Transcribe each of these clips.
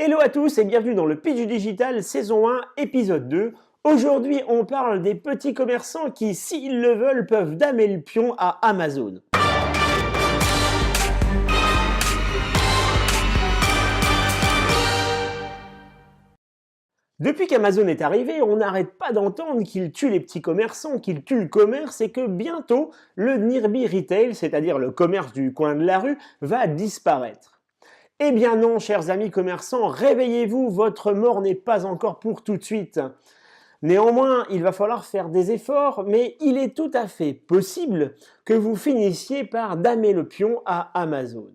Hello à tous et bienvenue dans le Pitch du Digital saison 1 épisode 2. Aujourd'hui on parle des petits commerçants qui, s'ils le veulent, peuvent damer le pion à Amazon. Depuis qu'Amazon est arrivé, on n'arrête pas d'entendre qu'il tue les petits commerçants, qu'il tue le commerce et que bientôt le Nearby Retail, c'est-à-dire le commerce du coin de la rue, va disparaître. Eh bien non, chers amis commerçants, réveillez-vous, votre mort n'est pas encore pour tout de suite. Néanmoins, il va falloir faire des efforts, mais il est tout à fait possible que vous finissiez par damer le pion à Amazon.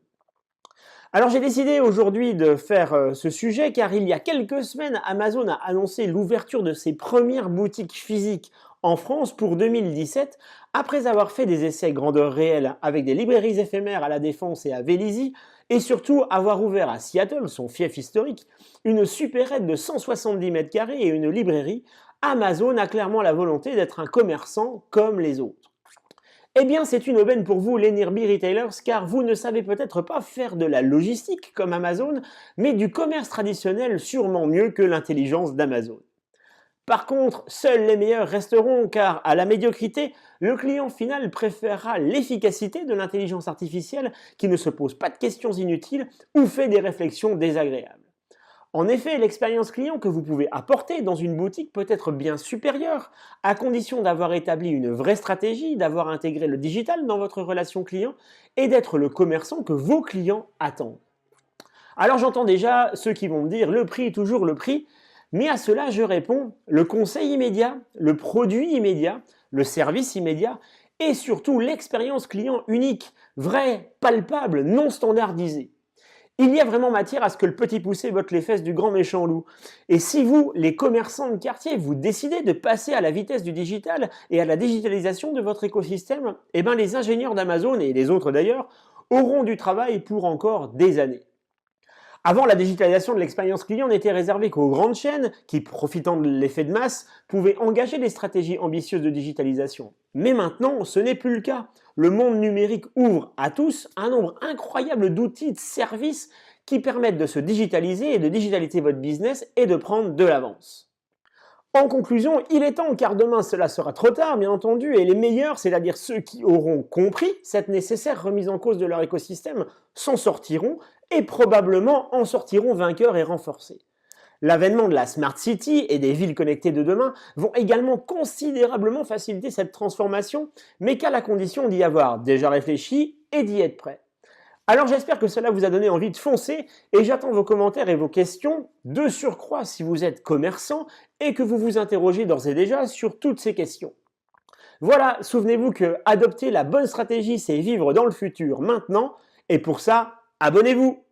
Alors j'ai décidé aujourd'hui de faire ce sujet car il y a quelques semaines, Amazon a annoncé l'ouverture de ses premières boutiques physiques en France pour 2017, après avoir fait des essais grandeur réelle avec des librairies éphémères à La Défense et à Vélizy, et surtout avoir ouvert à Seattle, son fief historique, une supérette de 170 mètres carrés et une librairie. Amazon a clairement la volonté d'être un commerçant comme les autres. Eh bien, c'est une aubaine pour vous, les Nearby Retailers, car vous ne savez peut-être pas faire de la logistique comme Amazon, mais du commerce traditionnel sûrement mieux que l'intelligence d'Amazon. Par contre, seuls les meilleurs resteront, car à la médiocrité, le client final préférera l'efficacité de l'intelligence artificielle qui ne se pose pas de questions inutiles ou fait des réflexions désagréables. En effet, l'expérience client que vous pouvez apporter dans une boutique peut être bien supérieure, à condition d'avoir établi une vraie stratégie, d'avoir intégré le digital dans votre relation client et d'être le commerçant que vos clients attendent. Alors j'entends déjà ceux qui vont me dire le prix, toujours le prix, mais à cela je réponds le conseil immédiat, le produit immédiat, le service immédiat et surtout l'expérience client unique, vraie, palpable, non standardisée. Il y a vraiment matière à ce que le petit poussé botte les fesses du grand méchant loup. Et si vous, les commerçants de quartier, vous décidez de passer à la vitesse du digital et à la digitalisation de votre écosystème, eh bien les ingénieurs d'Amazon et les autres d'ailleurs auront du travail pour encore des années. Avant, la digitalisation de l'expérience client n'était réservée qu'aux grandes chaînes qui, profitant de l'effet de masse, pouvaient engager des stratégies ambitieuses de digitalisation. Mais maintenant, ce n'est plus le cas. Le monde numérique ouvre à tous un nombre incroyable d'outils, de services qui permettent de se digitaliser et de digitaliser votre business et de prendre de l'avance. En conclusion, il est temps, car demain cela sera trop tard, bien entendu, et les meilleurs, c'est-à-dire ceux qui auront compris cette nécessaire remise en cause de leur écosystème, s'en sortiront et probablement en sortiront vainqueurs et renforcés. L'avènement de la Smart City et des villes connectées de demain vont également considérablement faciliter cette transformation, mais qu'à la condition d'y avoir déjà réfléchi et d'y être prêt. Alors j'espère que cela vous a donné envie de foncer et j'attends vos commentaires et vos questions, de surcroît si vous êtes commerçant et que vous vous interrogez d'ores et déjà sur toutes ces questions. Voilà, souvenez-vous que adopter la bonne stratégie, c'est vivre dans le futur maintenant, et pour ça, abonnez-vous!